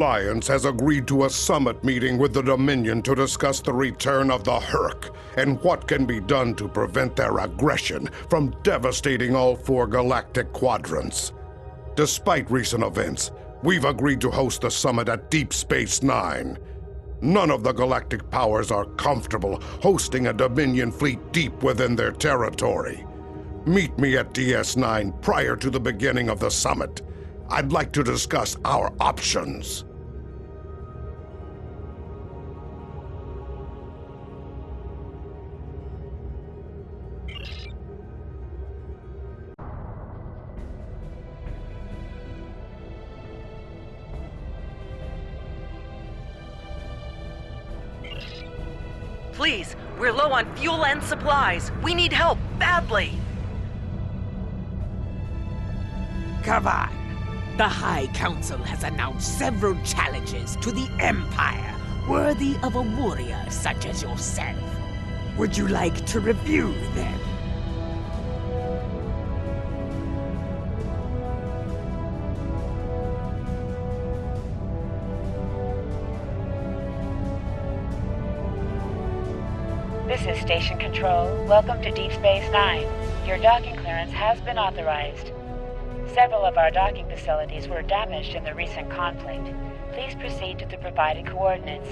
Alliance has agreed to a summit meeting with the Dominion to discuss the return of the Herc and what can be done to prevent their aggression from devastating all 4 galactic quadrants. Despite recent events, we've agreed to host the summit at Deep Space Nine. None of the galactic powers are comfortable hosting a Dominion fleet deep within their territory. Meet me at DS9 prior to the beginning of the summit. I'd like to discuss our options. Please, we're low on fuel and supplies. We need help, badly. Kavan, the High Council has announced several challenges to the Empire, worthy of a warrior such as yourself. Would you like to review them? This is Station Control. Welcome to Deep Space Nine. Your docking clearance has been authorized. Several of our docking facilities were damaged in the recent conflict. Please proceed to the provided coordinates.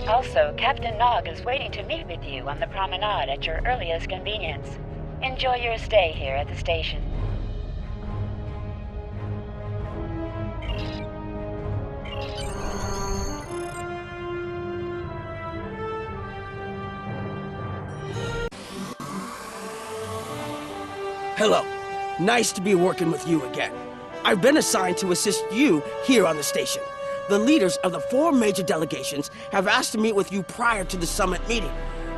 Also, Captain Nog is waiting to meet with you on the promenade at your earliest convenience. Enjoy your stay here at the station. Hello. Nice to be working with you again. I've been assigned to assist you here on the station. The leaders of the 4 major delegations have asked to meet with you prior to the summit meeting.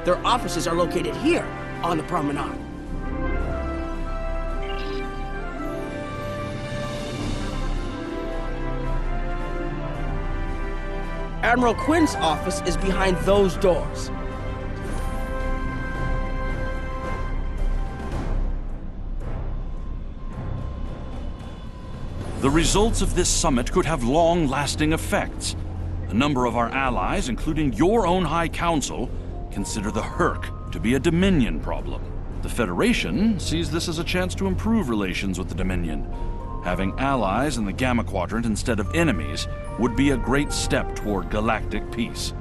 Their offices are located here on the promenade. Admiral Quinn's office is behind those doors. The results of this summit could have long-lasting effects. A number of our allies, including your own High Council, consider the Herc to be a Dominion problem. The Federation sees this as a chance to improve relations with the Dominion. Having allies in the Gamma Quadrant instead of enemies would be a great step toward galactic peace.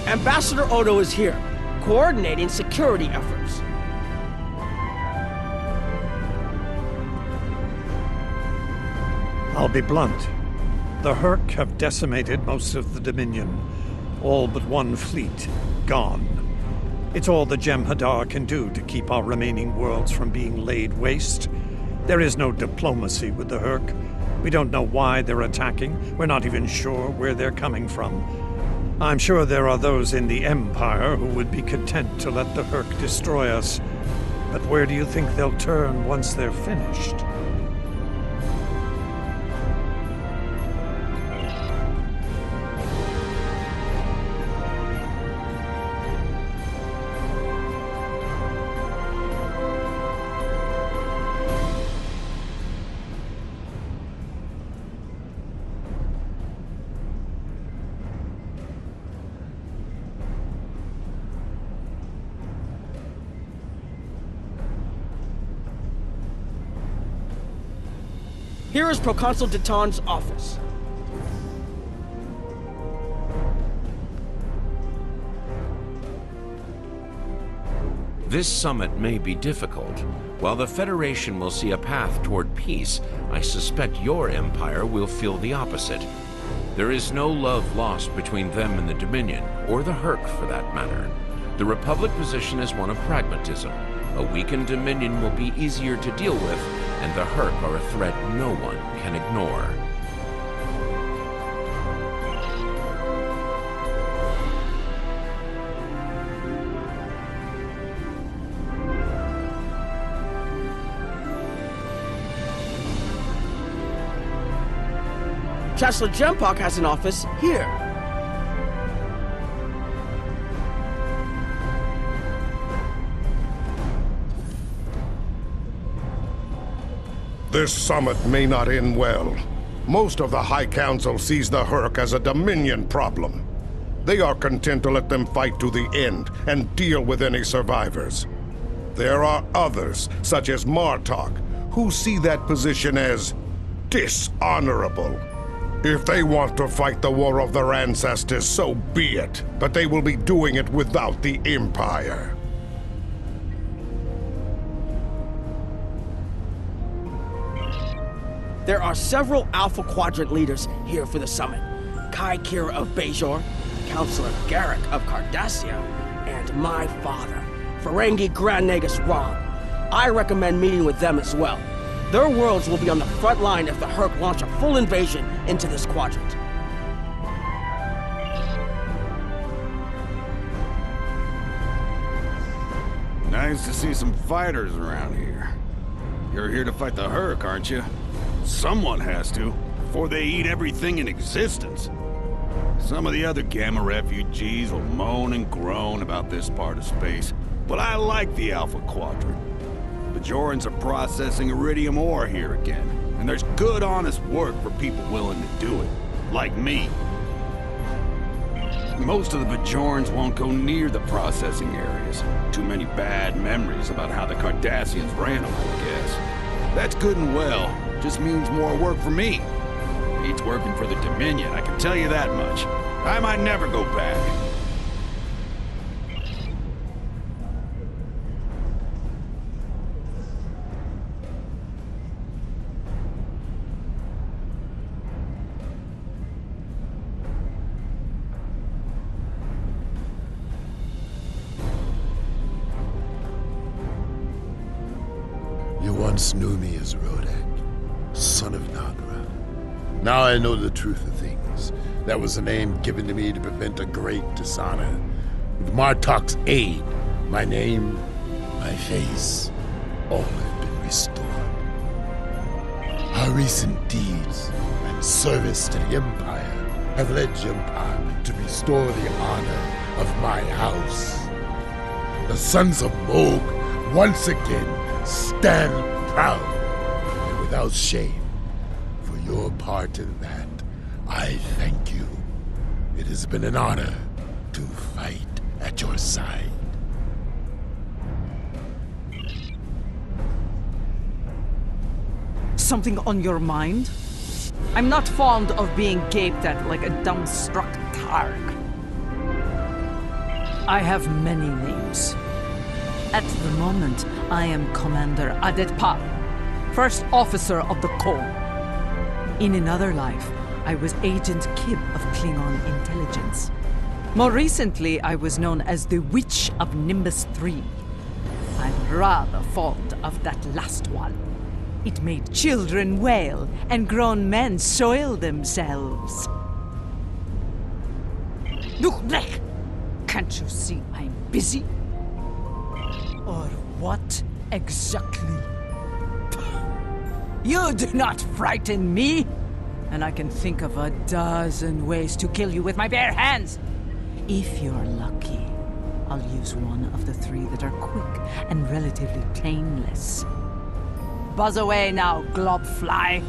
Ambassador Odo is here, coordinating security efforts. I'll be blunt. The Herc have decimated most of the Dominion. All but 1 fleet, gone. It's all the Jem'Hadar can do to keep our remaining worlds from being laid waste. There is no diplomacy with the Herc. We don't know why they're attacking. We're not even sure where they're coming from. I'm sure there are those in the Empire who would be content to let the Herc destroy us. But where do you think they'll turn once they're finished? Here is Proconsul Deton's office. This summit may be difficult. While the Federation will see a path toward peace, I suspect your Empire will feel the opposite. There is no love lost between them and the Dominion, or the Herc for that matter. The Republic position is one of pragmatism. A weakened Dominion will be easier to deal with, and the Herc are a threat no one can ignore. Chancellor Jempok has an office here. This summit may not end well. Most of the High Council sees the Herc as a Dominion problem. They are content to let them fight to the end and deal with any survivors. There are others, such as Martok, who see that position as dishonorable. If they want to fight the war of their ancestors, so be it. But they will be doing it without the Empire. There are several Alpha Quadrant leaders here for the summit. Kai Kira of Bajor, Counselor Garrick of Cardassia, and my father, Ferengi Grand Nagus Rom. I recommend meeting with them as well. Their worlds will be on the front line if the Herc launch a full invasion into this quadrant. Nice to see some fighters around here. You're here to fight the Herc, aren't you? Someone has to, before they eat everything in existence. Some of the other Gamma refugees will moan and groan about this part of space, but I like the Alpha Quadrant. Bajorans are processing iridium ore here again, and there's good, honest work for people willing to do it, like me. Most of the Bajorans won't go near the processing areas. Too many bad memories about how the Cardassians ran them, I guess. That's good and well. Just means more work for me. Beats working for the Dominion, I can tell you that much. I might never go back. You once knew me as Rodak, son of Nagra. Now I know the truth of things. That was a name given to me to prevent a great dishonor. With Martok's aid, my name, my face, all have been restored. Our recent deeds and service to the Empire have led Jempar to restore the honor of my house. The sons of Moog once again stand proud and without shame. For your part in that, I thank you. It has been an honor to fight at your side. Something on your mind? I'm not fond of being gaped at like a dumbstruck targ. I have many names. At the moment, I am Commander Adetpa, First Officer of the Corps. In another life, I was Agent Kib of Klingon Intelligence. More recently, I was known as the Witch of Nimbus 3. I'm rather fond of that last one. It made children wail and grown men soil themselves. Look, can't you see I'm busy? Or what exactly? You do not frighten me! And I can think of a dozen ways to kill you with my bare hands. If you're lucky, I'll use one of the three that are quick and relatively painless. Buzz away now, globfly.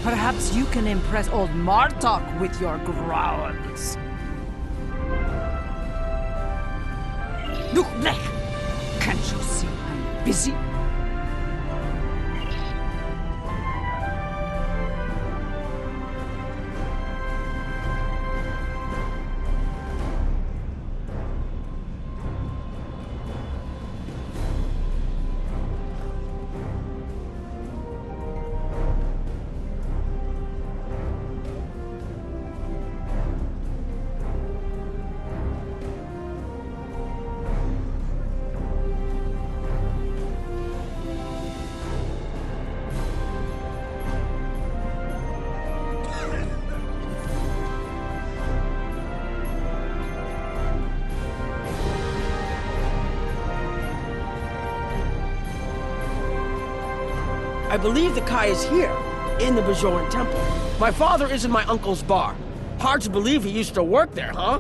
Perhaps you can impress old Martok with your growls. Look, can't you see I'm busy? I believe the Kai is here. in the Bajoran Temple. My father is in my uncle's bar. Hard to believe he used to work there, huh?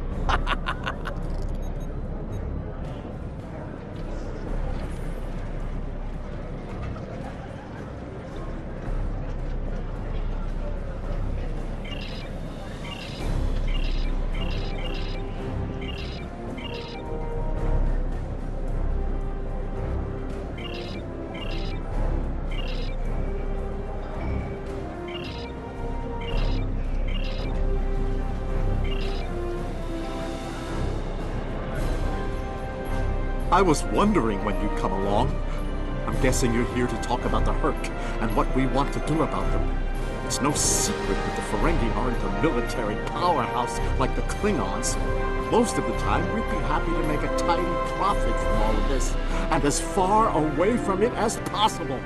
I was wondering when you'd come along. I'm guessing you're here to talk about the Herc and what we want to do about them. It's no secret that the Ferengi aren't a military powerhouse like the Klingons. Most of the time, we'd be happy to make a tiny profit from all of this, and as far away from it as possible.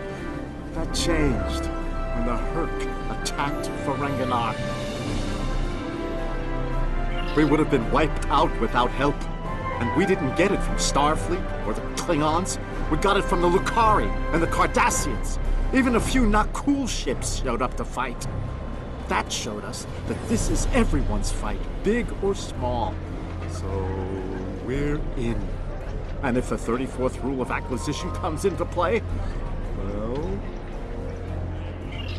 That changed when the Herc attacked Ferenginar. We would have been wiped out without help. And we didn't get it from Starfleet or the Klingons. We got it from the Lucari and the Cardassians. Even a few not cool ships showed up to fight. That showed us that this is everyone's fight, big or small. So we're in. And if the 34th rule of acquisition comes into play, well,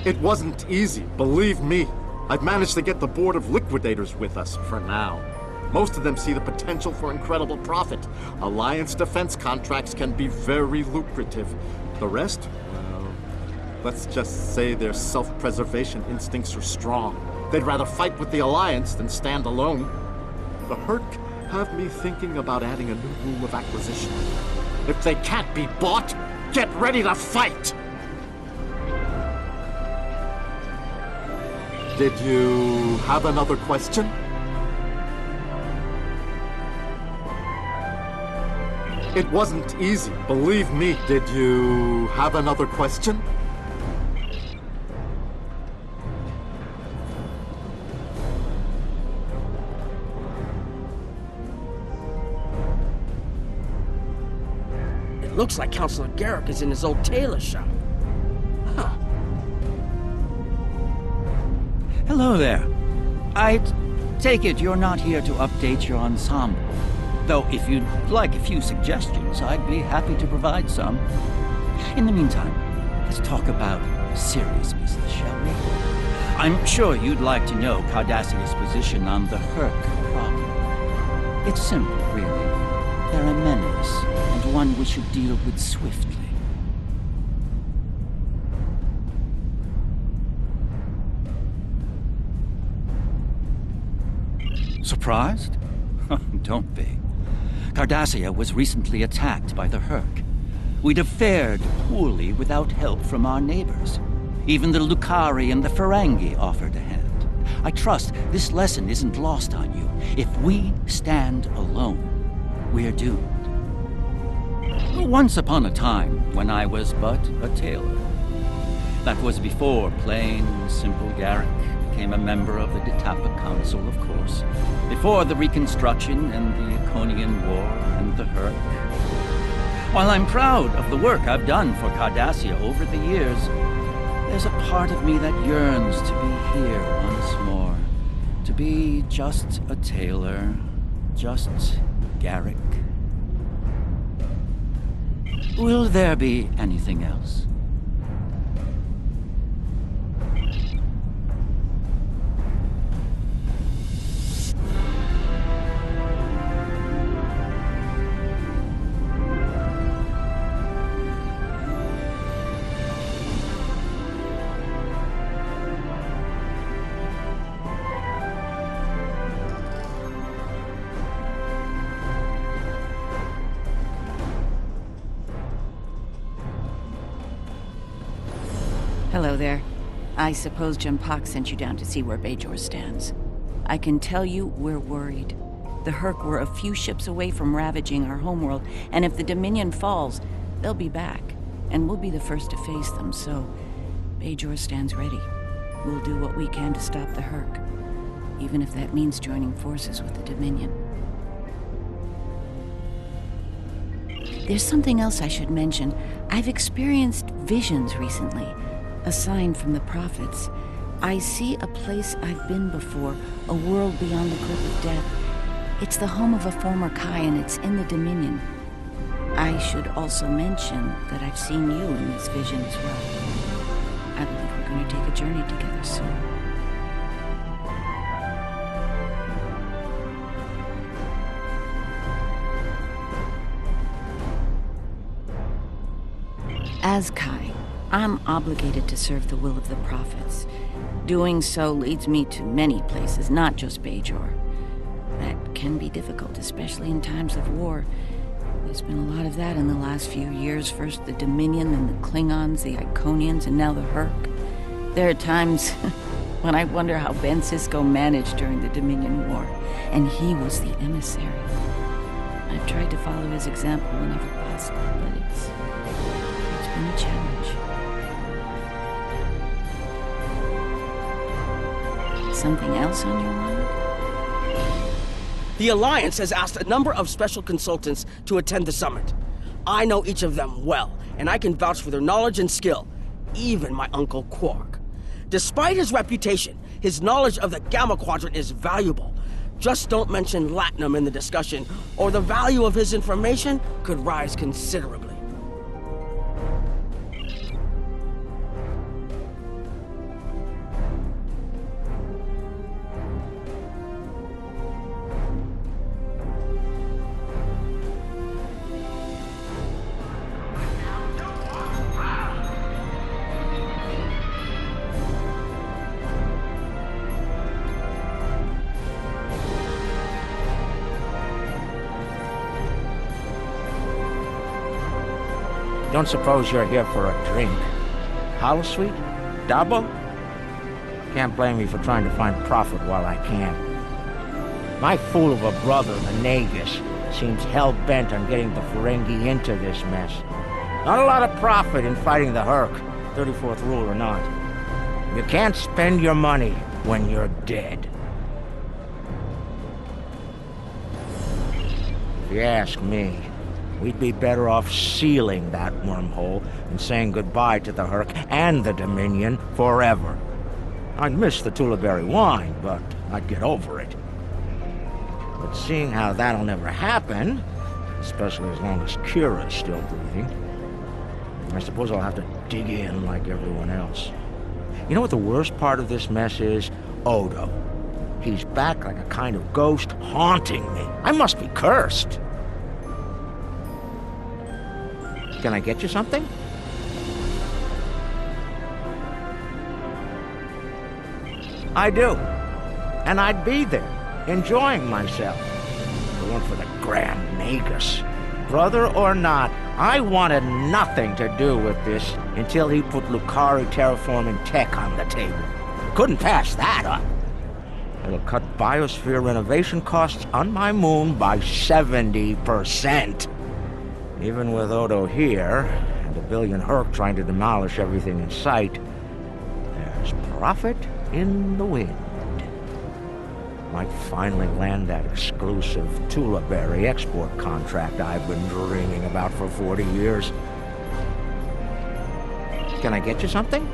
it wasn't easy, believe me. I've managed to get the Board of Liquidators with us for now. Most of them see the potential for incredible profit. Alliance defense contracts can be very lucrative. The rest, well, let's just say their self-preservation instincts are strong. They'd rather fight with the Alliance than stand alone. The Herc have me thinking about adding a new rule of acquisition. If they can't be bought, get ready to fight! Did you have another question? It wasn't easy, believe me. Did you have another question? It looks like Counselor Garrick is in his old tailor shop. Huh. Hello there. I take it you're not here to update your ensemble. Though if you'd like a few suggestions, I'd be happy to provide some. In the meantime, let's talk about serious business, shall we? I'm sure you'd like to know Cardassia's position on the Herc problem. It's simple, really. They're a menace, and one we should deal with swiftly. Surprised? Don't be. Cardassia was recently attacked by the Herc. We'd have fared poorly without help from our neighbors. Even the Lucari and the Ferengi offered a hand. I trust this lesson isn't lost on you. If we stand alone, we're doomed. Once upon a time, when I was but a tailor. That was before plain, simple Garrick became a member of the Detapa Council, of course. Before the Reconstruction and the Iconian War and the Herc. While I'm proud of the work I've done for Cardassia over the years, there's a part of me that yearns to be here once more. To be just a tailor, just Garrick. Will there be anything else? Hello there. I suppose Jempak sent you down to see where Bajor stands. I can tell you we're worried. The Herc were a few ships away from ravaging our homeworld, and if the Dominion falls, they'll be back, and we'll be the first to face them, so Bajor stands ready. We'll do what we can to stop the Herc, even if that means joining forces with the Dominion. There's something else I should mention. I've experienced visions recently. A sign from the prophets. I see a place I've been before, a world beyond the grip of death. It's the home of a former Kai, and it's in the Dominion. I should also mention that I've seen you in this vision as well. I believe we're going to take a journey together soon. As Kai, I'm obligated to serve the will of the prophets. Doing so leads me to many places, not just Bajor. That can be difficult, especially in times of war. There's been a lot of that in the last few years. First the Dominion, then the Klingons, the Iconians, and now the Hurk. There are times when I wonder how Ben Sisko managed during the Dominion War, and he was the emissary. I've tried to follow his example whenever possible, but it's been a challenge. Something else on your mind? The Alliance has asked a number of special consultants to attend the summit. I know each of them well, and I can vouch for their knowledge and skill. Even my Uncle Quark. Despite his reputation, his knowledge of the Gamma Quadrant is valuable. Just don't mention Latinum in the discussion, or the value of his information could rise considerably. Don't suppose you're here for a drink? Holosuite? Dabo? Can't blame me for trying to find profit while I can. My fool of a brother, the Nagus, seems hell-bent on getting the Ferengi into this mess. Not a lot of profit in fighting the Hurk, 34th rule or not. You can't spend your money when you're dead. If you ask me, we'd be better off sealing that wormhole and saying goodbye to the Hurk and the Dominion forever. I'd miss the Tulaberry wine, but I'd get over it. But seeing how that'll never happen, especially as long as Kira's still breathing, I suppose I'll have to dig in like everyone else. You know what the worst part of this mess is? Odo. He's back like a kind of ghost haunting me. I must be cursed. Can I get you something? I do. And I'd be there, enjoying myself. If it weren't for the Grand Nagus. Brother or not, I wanted nothing to do with this until he put Lucari terraforming tech on the table. Couldn't pass that up. It'll cut biosphere renovation costs on my moon by 70%. Even with Odo here, and a billion Hurk trying to demolish everything in sight, there's profit in the wind. Might finally land that exclusive Tulaberry export contract I've been dreaming about for 40 years. Can I get you something?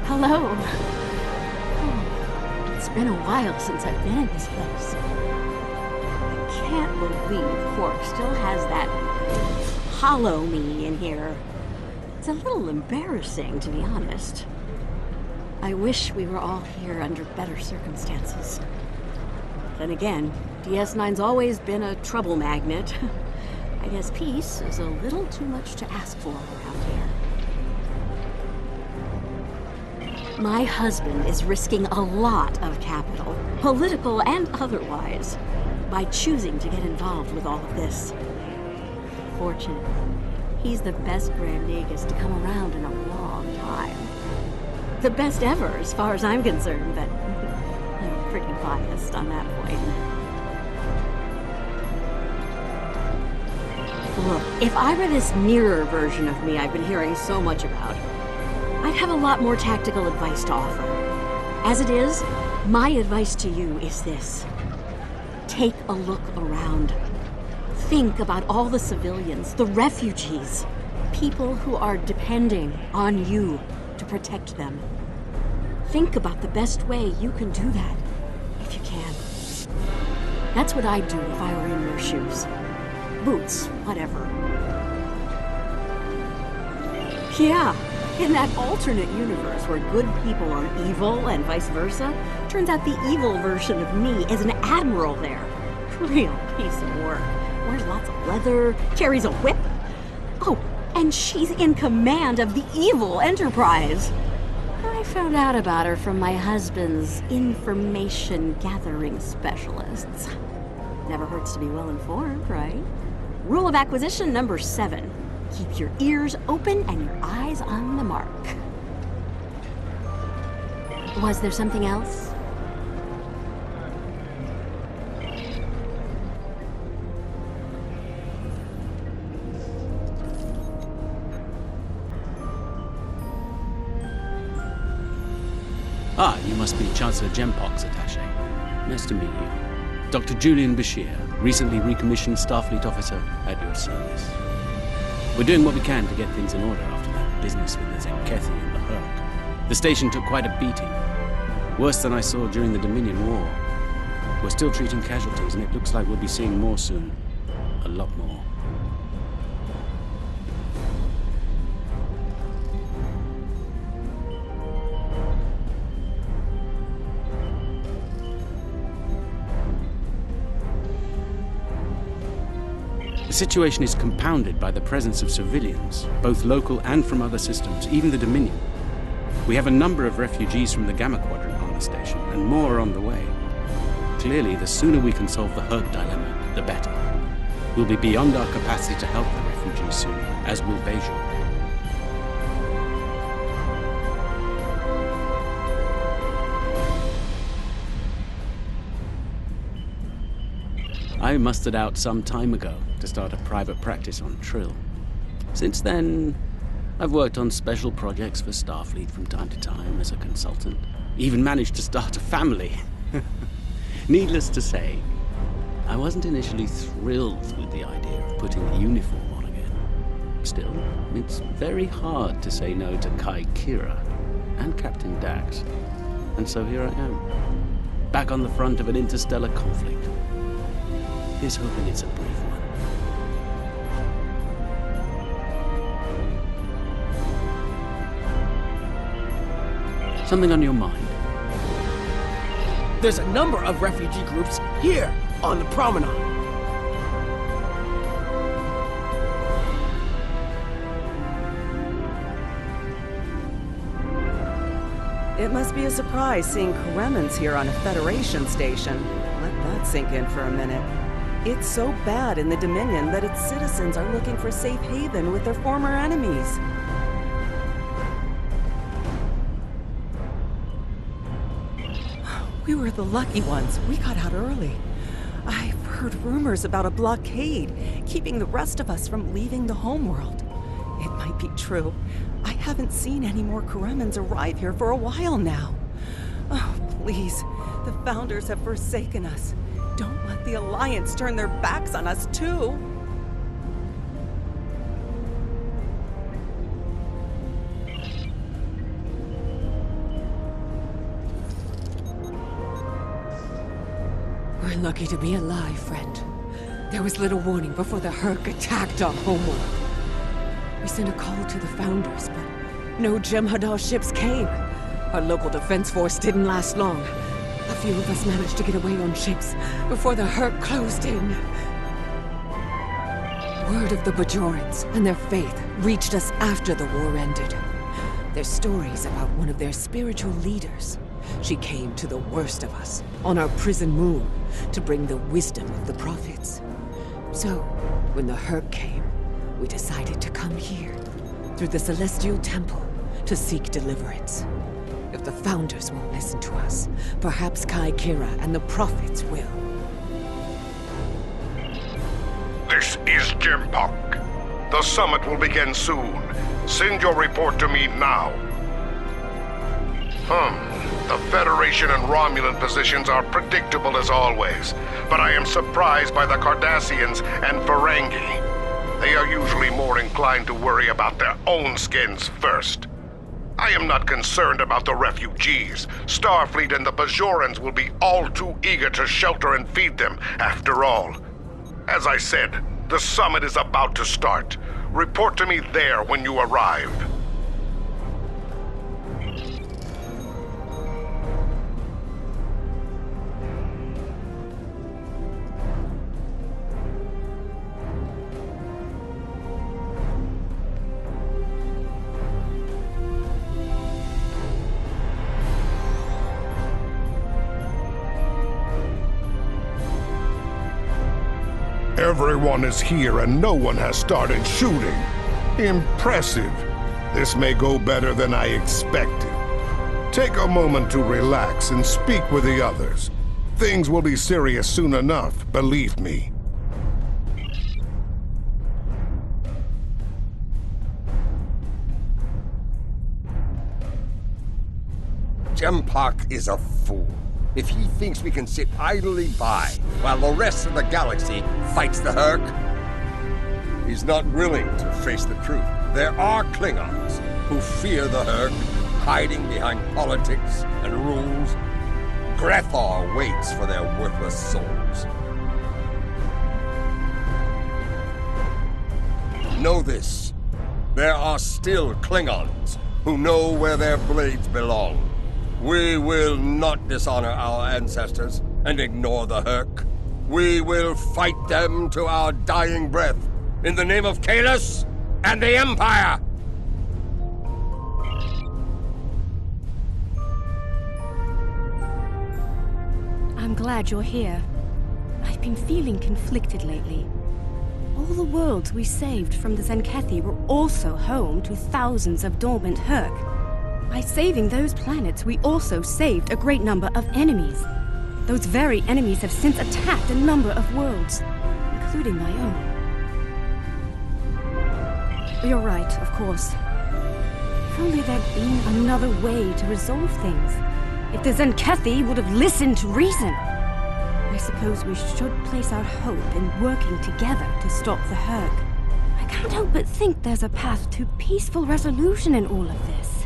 Hello. Oh, it's been a while since I've been in this place. I can't believe Quark still has that hollow me in here. It's a little embarrassing, to be honest. I wish we were all here under better circumstances. Then again, DS9's always been a trouble magnet. I guess peace is a little too much to ask for around here. My husband is risking a lot of capital, political and otherwise, by choosing to get involved with all of this. Fortunately, he's the best Grand Nagus to come around in a long time. The best ever, as far as I'm concerned, but I'm pretty biased on that point. Look, if I were this mirror version of me I've been hearing so much about, I'd have a lot more tactical advice to offer. As it is, my advice to you is this. Take a look around. Think about all the civilians, the refugees. people who are depending on you to protect them. Think about the best way you can do that, if you can. That's what I'd do if I were in your shoes. Boots, whatever. Yeah, in that alternate universe where good people are evil and vice versa, turns out the evil version of me is an admiral there. Real piece of work. Wears lots of leather, carries a whip. Oh, and she's in command of the evil Enterprise. I found out about her from my husband's information gathering specialists. Never hurts to be well informed, right? Rule of acquisition number 7. Keep your ears open and your eyes on the mark. Was there something else? Ah, you must be Chancellor Jempok's attaché. Nice to meet you. Dr. Julian Bashir, recently recommissioned Starfleet officer at your service. We're doing what we can to get things in order after that business with the Zenkethi and the Herc. The station took quite a beating. Worse than I saw during the Dominion War. We're still treating casualties, and it looks like we'll be seeing more soon. A lot more. The situation is compounded by the presence of civilians, both local and from other systems, even the Dominion. We have a number of refugees from the Gamma Quadrant on the station, and more are on the way. Clearly, the sooner we can solve the Herc dilemma, the better. We'll be beyond our capacity to help the refugees soon, as will Bajor. I mustered out some time ago to start a private practice on Trill. Since then, I've worked on special projects for Starfleet from time to time as a consultant. Even managed to start a family. Needless to say, I wasn't initially thrilled with the idea of putting the uniform on again. Still, it's very hard to say no to Kai Kira and Captain Dax. And so here I am, back on the front of an interstellar conflict. Here's hoping it's a brief one. Something on your mind? There's a number of refugee groups here on the promenade. It must be a surprise seeing Kremlins here on a Federation station. Let that sink in for a minute. It's so bad in the Dominion that its citizens are looking for safe haven with their former enemies. We were the lucky ones. We got out early. I've heard rumors about a blockade, keeping the rest of us from leaving the homeworld. It might be true. I haven't seen any more Kremlins arrive here for a while now. Oh, please. The Founders have forsaken us. Don't let the Alliance turn their backs on us, too. We're lucky to be alive, friend. There was little warning before the Herc attacked our homeworld. We sent a call to the Founders, but no Jem'Hadar ships came. Our local defense force didn't last long. A few of us managed to get away on ships before the Herc closed in. Word of the Bajorans and their faith reached us after the war ended. Their stories about one of their spiritual leaders. She came to the worst of us, on our prison moon, to bring the wisdom of the prophets. So, when the Herc came, we decided to come here, through the Celestial Temple, to seek deliverance. If the Founders won't listen to us, perhaps Kai Kira and the prophets will. This is Jempok. The summit will begin soon. Send your report to me now. The Federation and Romulan positions are predictable as always, but I am surprised by the Cardassians and Ferengi. They are usually more inclined to worry about their own skins first. I am not concerned about the refugees. Starfleet and the Bajorans will be all too eager to shelter and feed them, after all. As I said, the summit is about to start. Report to me there when you arrive. Everyone is here and no one has started shooting. Impressive. This may go better than I expected. Take a moment to relax and speak with the others. Things will be serious soon enough, believe me. Jempak is a fool if he thinks we can sit idly by while the rest of the galaxy fights the Hurk. He's not willing to face the truth. There are Klingons who fear the Hurk, hiding behind politics and rules. Grethar waits for their worthless souls. Know this. There are still Klingons who know where their blades belong. We will not dishonor our ancestors and ignore the Hurk. We will fight them to our dying breath in the name of Kahless and the Empire! I'm glad you're here. I've been feeling conflicted lately. All the worlds we saved from the Zenkethi were also home to thousands of dormant Hurk. By saving those planets, we also saved a great number of enemies. Those very enemies have since attacked a number of worlds, including my own. You're right, of course. If only there'd been another way to resolve things. If the Zenkethi would have listened to reason. I suppose we should place our hope in working together to stop the Hurk. I can't help but think there's a path to peaceful resolution in all of this.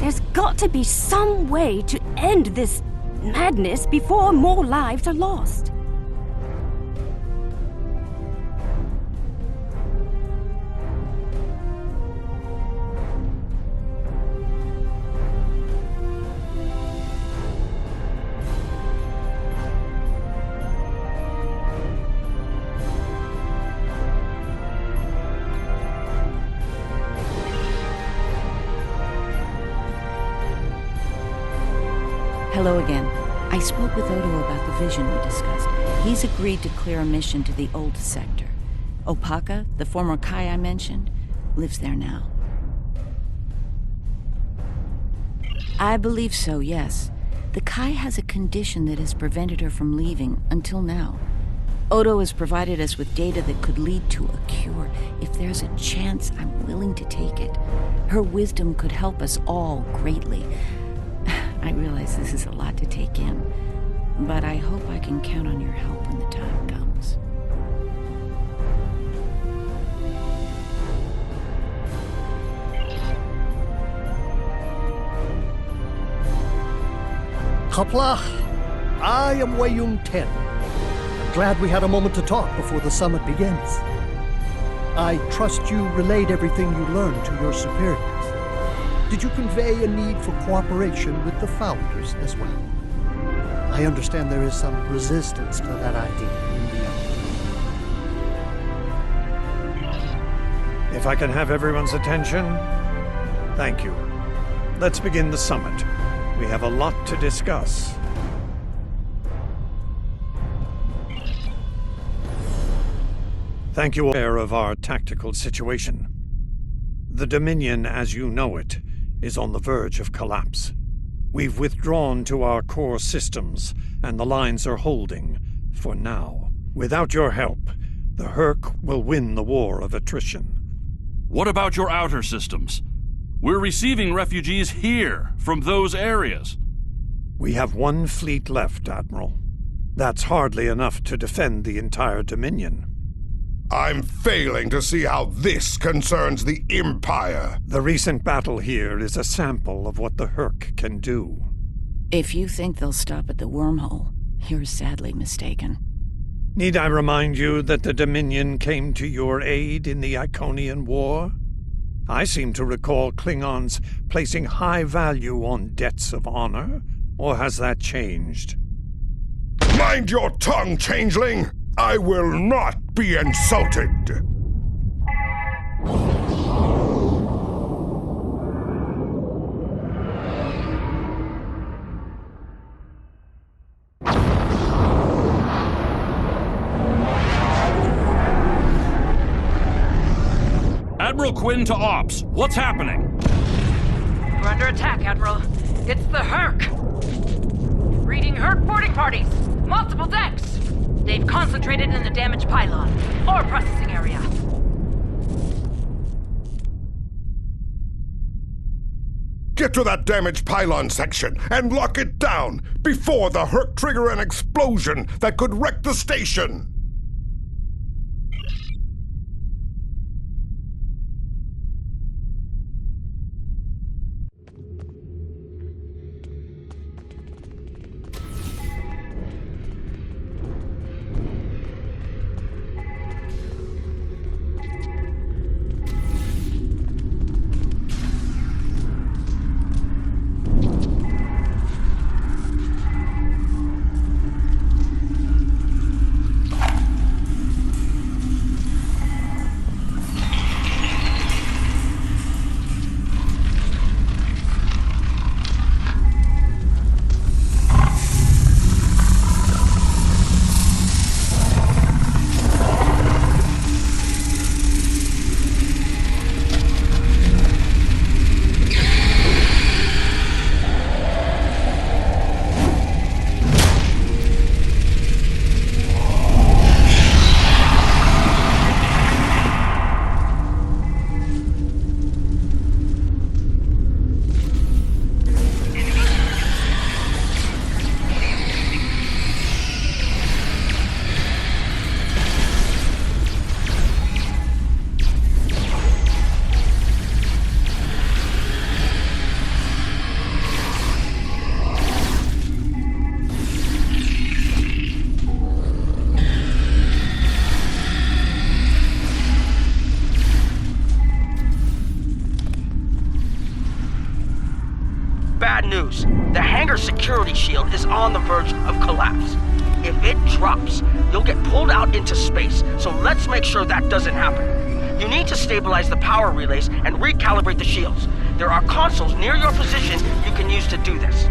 There's got to be some way to end this madness before more lives are lost. Hello again. I spoke with Odo about the vision we discussed. He's agreed to clear a mission to the old sector. Opaka, the former Kai I mentioned, lives there now. I believe so, yes. The Kai has a condition that has prevented her from leaving until now. Odo has provided us with data that could lead to a cure. If there's a chance, I'm willing to take it. Her wisdom could help us all greatly. I realize this is a lot to take in, but I hope I can count on your help when the time comes. Kapla, I am Wayung 10. I'm glad we had a moment to talk before the summit begins. I trust you relayed everything you learned to your superiors. Did you convey a need for cooperation with the Founders as well? I understand there is some resistance to that idea in the Empire. If I can have everyone's attention, thank you. Let's begin the summit. We have a lot to discuss. Thank you all. Aware of our tactical situation. The Dominion, as you know it, is on the verge of collapse. We've withdrawn to our core systems, and the lines are holding, for now. Without your help, the Hurk will win the war of attrition. What about your outer systems? We're receiving refugees here, from those areas. We have one fleet left, Admiral. That's hardly enough to defend the entire Dominion. I'm failing to see how this concerns the Empire. The recent battle here is a sample of what the Herc can do. If you think they'll stop at the wormhole, you're sadly mistaken. Need I remind you that the Dominion came to your aid in the Iconian War? I seem to recall Klingons placing high value on debts of honor, or has that changed? Mind your tongue, changeling! I will not be insulted! Admiral Quinn to Ops. What's happening? We're under attack, Admiral. It's the Herc! Reading Herc boarding parties! Multiple decks! They've concentrated in the damaged pylon, or processing area. Get to that damaged pylon section and lock it down before the Herc trigger an explosion that could wreck the station! Bad news. The hangar security shield is on the verge of collapse. If it drops, you'll get pulled out into space, so let's make sure that doesn't happen. You need to stabilize the power relays and recalibrate the shields. There are consoles near your position you can use to do this.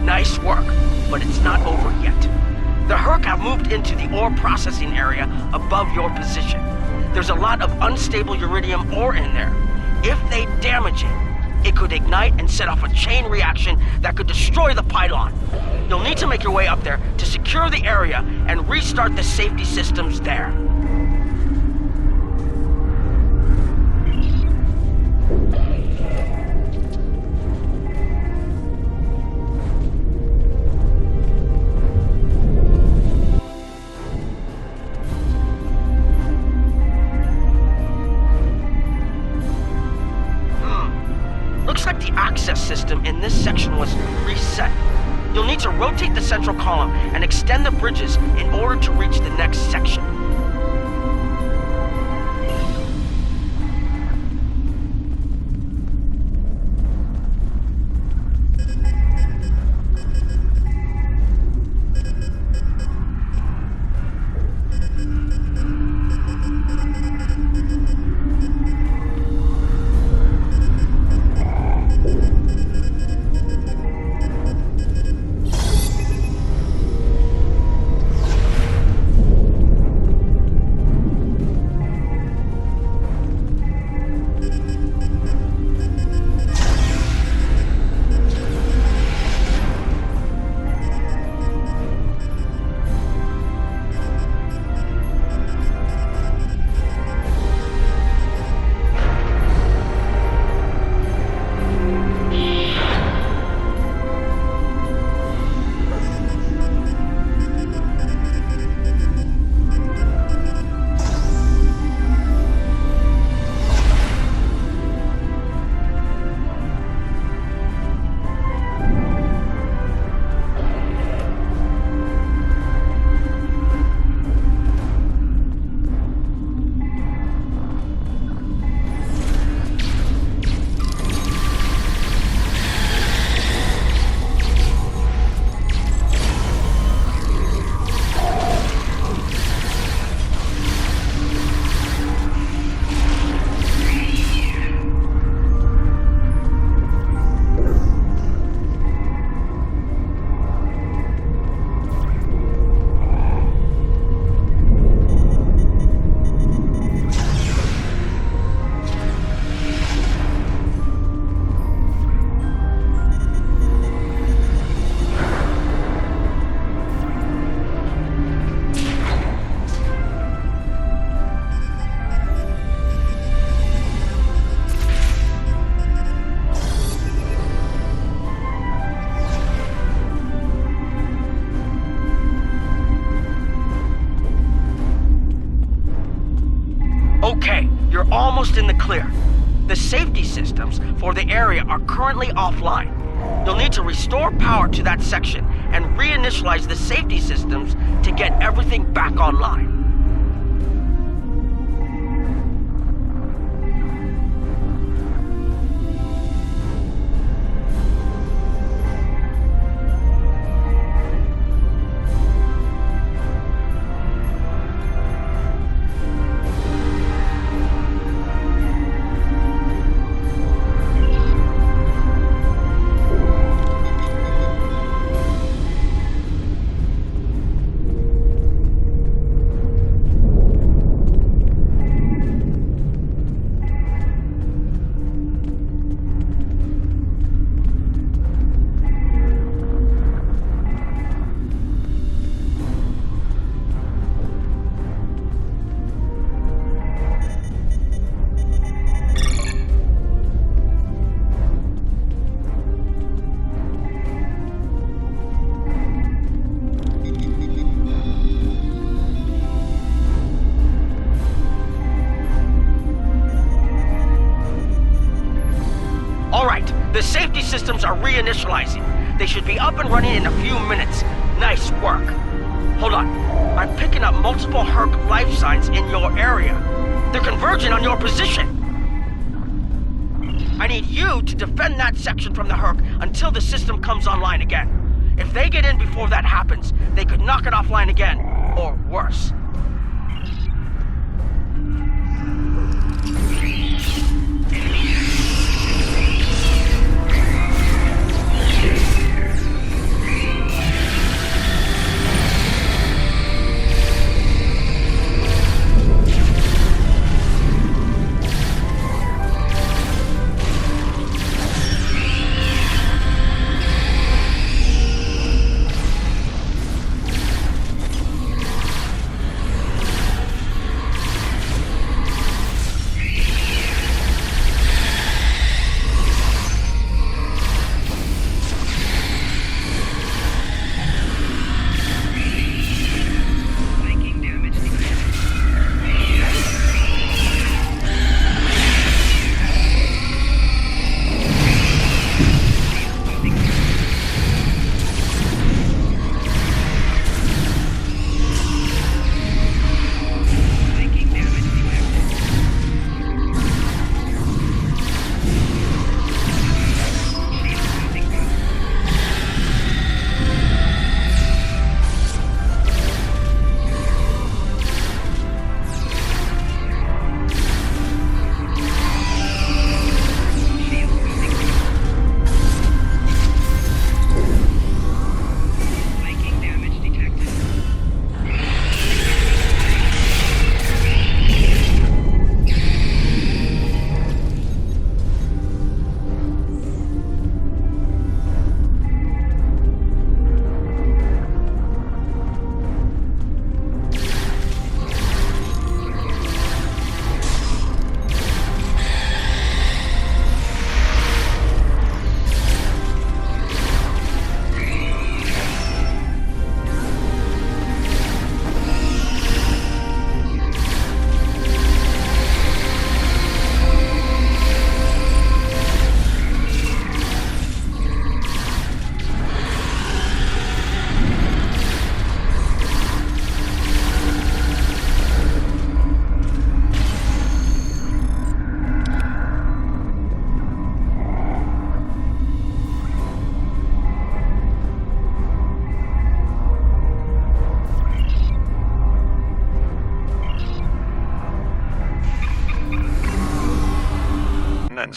Nice work, but it's not over yet. The Herc have moved into the ore processing area above your position. There's a lot of unstable uridium ore in there. If they damage it, it could ignite and set off a chain reaction that could destroy the pylon. You'll need to make your way up there to secure the area and restart the safety systems there. Looks like the access system in this section was reset. You'll need to rotate the central column and extend the bridges in order to reach the next section. Okay, you're almost in the clear. The safety systems for the area are currently offline. You'll need to restore power to that section and reinitialize the safety systems to get everything back online. The safety systems are reinitializing. They should be up and running in a few minutes. Nice work. Hold on. I'm picking up multiple Herc life signs in your area. They're converging on your position. I need you to defend that section from the Herc until the system comes online again. If they get in before that happens, they could knock it offline again, or worse.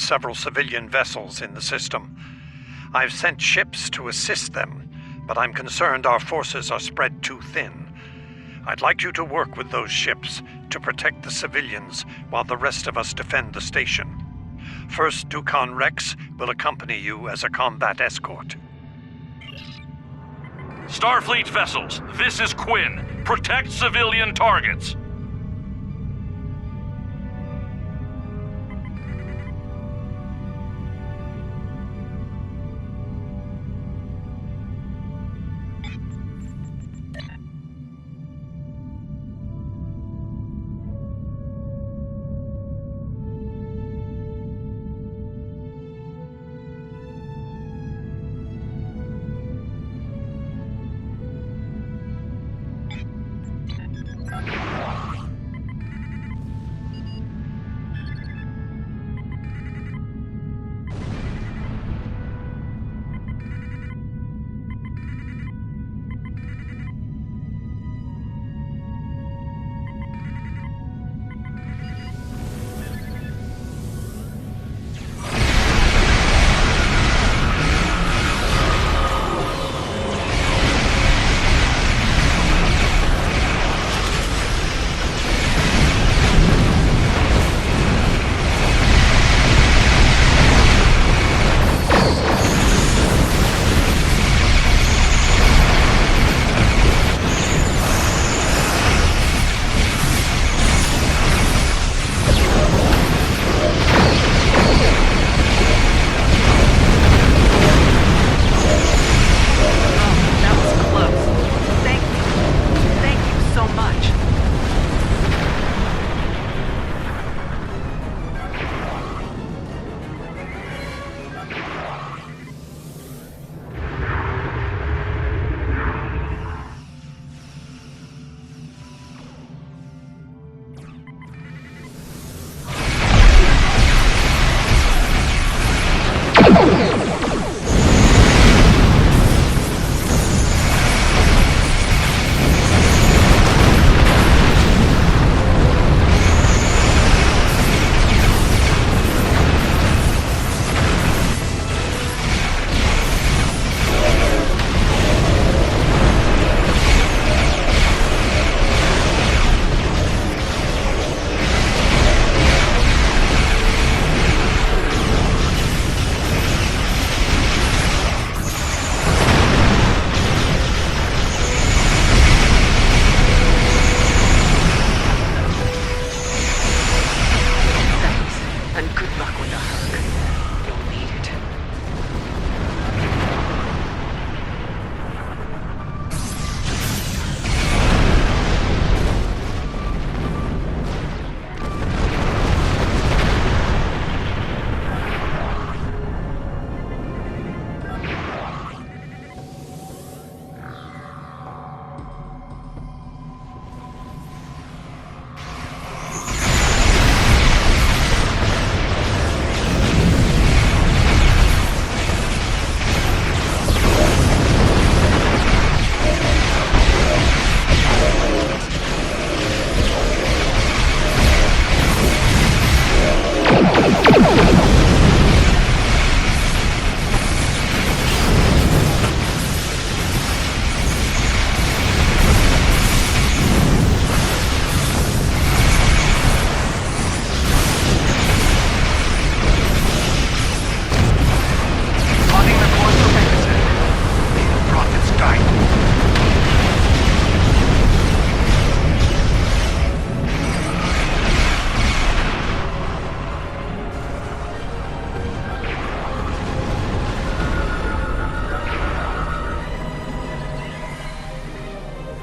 several civilian vessels in the system. I've sent ships to assist them, but I'm concerned our forces are spread too thin. I'd like you to work with those ships to protect the civilians while the rest of us defend the station. First Dukan Rex will accompany you as a combat escort. Starfleet vessels, this is Quinn. Protect civilian targets.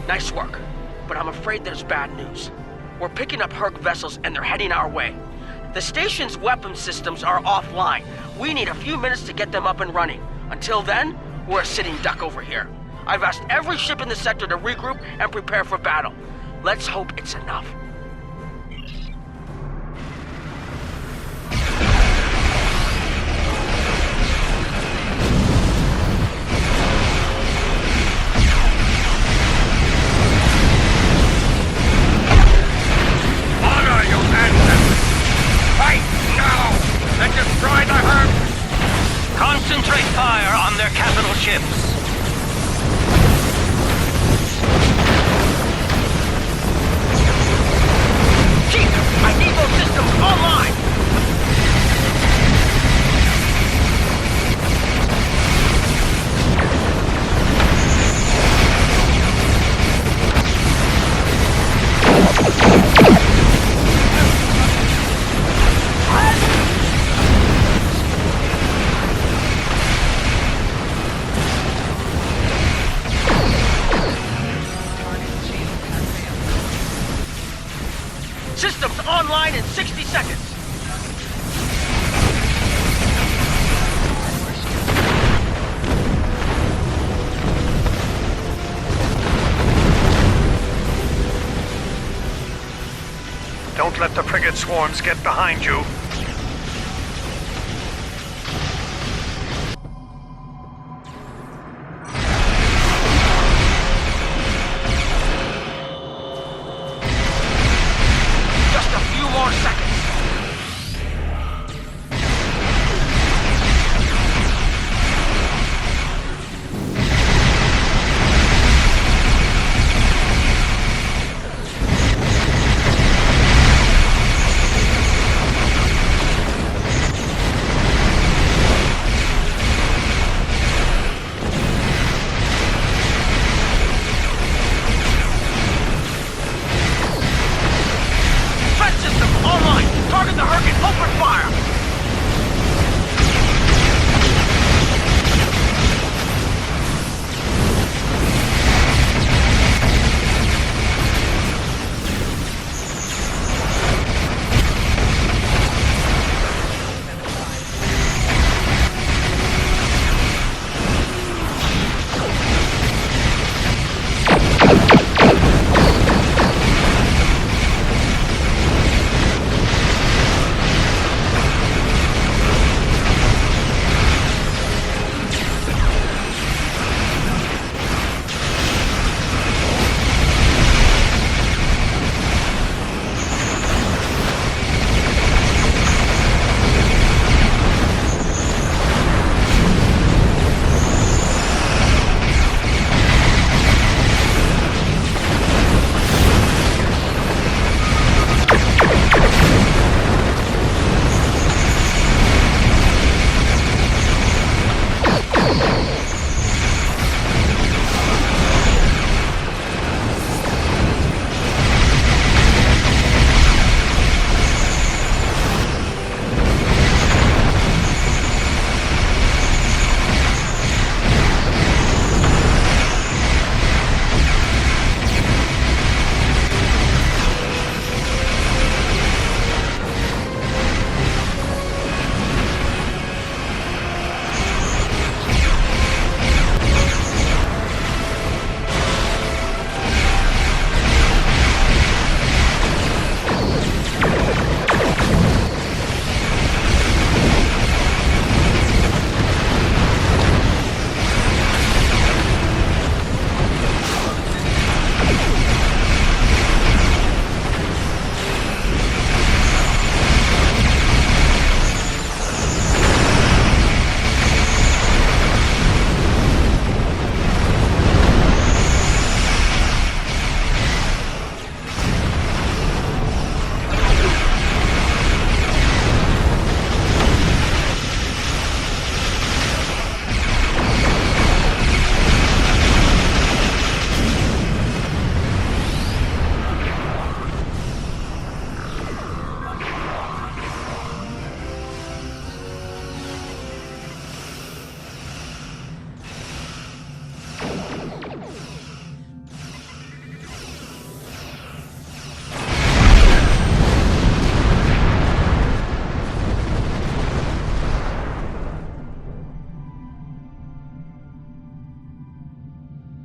Nice work, but I'm afraid there's bad news. We're picking up Herc vessels and they're heading our way. The station's weapon systems are offline. We need a few minutes to get them up and running. Until then, we're a sitting duck over here. I've asked every ship in the sector to regroup and prepare for battle. Let's hope it's enough. Honor your ancestors! Fight now and destroy Systems online in 60 seconds. Don't let the frigate swarms get behind you. Just a few more seconds. Target the Hurricane, open fire!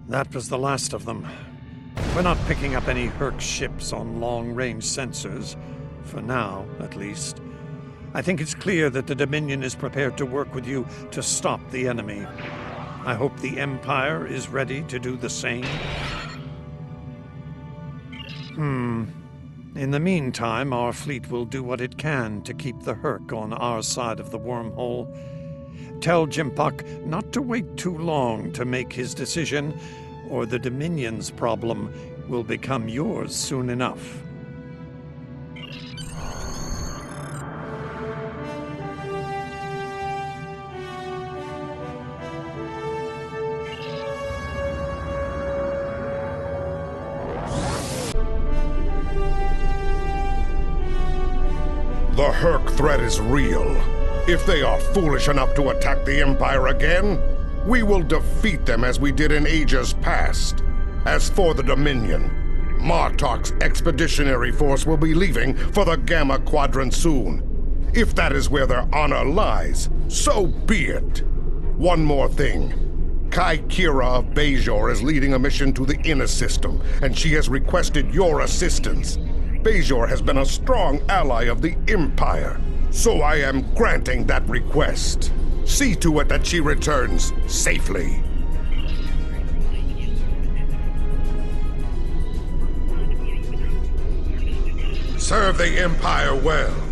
That was the last of them. We're not picking up any Herc ships on long-range sensors. For now, at least. I think it's clear that the Dominion is prepared to work with you to stop the enemy. I hope the Empire is ready to do the same. In the meantime, our fleet will do what it can to keep the Herc on our side of the wormhole. Tell Jimpak not to wait too long to make his decision, or the Dominion's problem will become yours soon enough. The Herc threat is real. If they are foolish enough to attack the Empire again, we will defeat them as we did in ages past. As for the Dominion, Martok's expeditionary force will be leaving for the Gamma Quadrant soon. If that is where their honor lies, so be it. One more thing. Kai Kira of Bajor is leading a mission to the inner system, and she has requested your assistance. Bajor has been a strong ally of the Empire, so I am granting that request. See to it that she returns safely. Serve the Empire well.